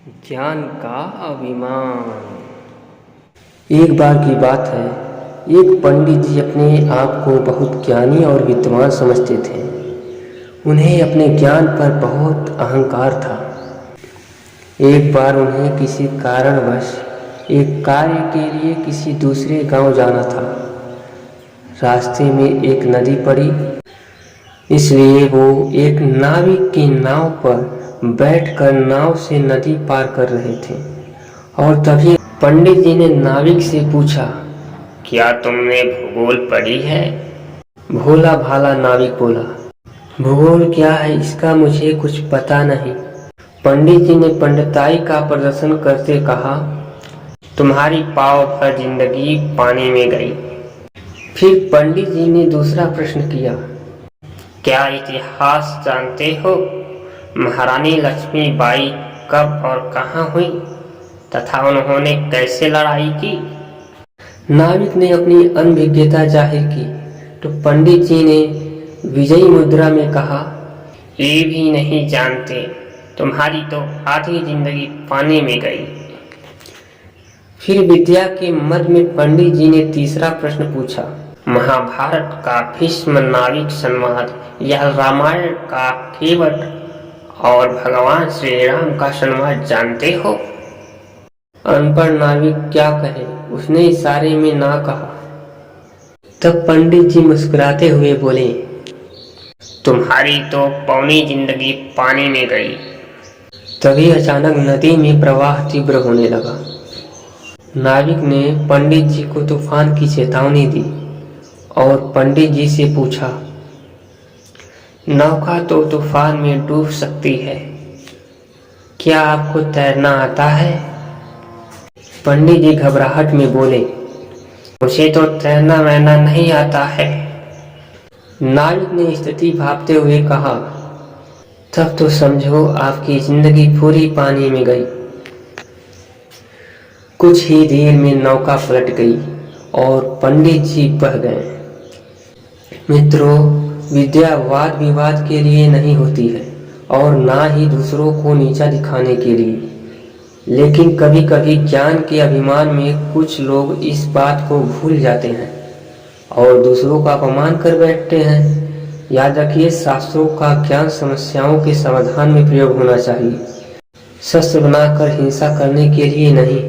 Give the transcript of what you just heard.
ज्ञान का अभिमान। एक बार की बात है, एक पंडित जी अपने आप को बहुत ज्ञानी और विद्वान समझते थे। उन्हें अपने ज्ञान पर बहुत अहंकार था। एक बार उन्हें किसी कारणवश एक कार्य के लिए किसी दूसरे गांव जाना था। रास्ते में एक नदी पड़ी, इसलिए वो एक नाविक की नाव पर बैठकर नाव से नदी पार कर रहे थे। और तभी पंडित जी ने नाविक से पूछा, क्या तुमने भूगोल पढ़ी है? भोला भाला नाविक बोला, भूगोल क्या है इसका मुझे कुछ पता नहीं। पंडित जी ने पंडिताई का प्रदर्शन करते कहा, तुम्हारी पाव भर जिंदगी पानी में गई। फिर पंडित जी ने दूसरा प्रश्न किया, क्या इतिहास जानते हो? महारानी लक्ष्मीबाई कब और कहाँ हुई तथा उन्होंने कैसे लड़ाई की? नाविक ने अपनी अनभिज्ञता जाहिर की तो पंडित जी ने विजयी मुद्रा में कहा, ये भी नहीं जानते, तुम्हारी तो आधी जिंदगी पानी में गई। फिर विद्या के मद में पंडित जी ने तीसरा प्रश्न पूछा, महाभारत का भीष्म नाविक संवाद या रामायण का केवट और भगवान श्री राम का संवाद जानते हो? अनपढ़ नाविक क्या कहे, उसने इशारे में ना कहा। तब पंडित जी मुस्कुराते हुए बोले, तुम्हारी तो पौनी जिंदगी पानी में गई। तभी अचानक नदी में प्रवाह तीव्र होने लगा। नाविक ने पंडित जी को तूफान की चेतावनी दी और पंडित जी से पूछा, नौका तो तूफान में डूब सकती है, क्या आपको तैरना आता है? पंडित जी घबराहट में बोले, मुझे तो तैरना वैरना नहीं आता है। नाविक ने स्थिति भांपते हुए कहा, तब तो समझो आपकी जिंदगी पूरी पानी में गई। कुछ ही देर में नौका पलट गई और पंडित जी बह गए। मित्रों, विद्या वाद विवाद के लिए नहीं होती है और ना ही दूसरों को नीचा दिखाने के लिए, लेकिन कभी कभी ज्ञान के अभिमान में कुछ लोग इस बात को भूल जाते हैं और दूसरों का अपमान कर बैठते हैं। याद रखिए, शास्त्रों का ज्ञान समस्याओं के समाधान में प्रयोग होना चाहिए, शस्त्र बनाकर हिंसा करने के लिए नहीं।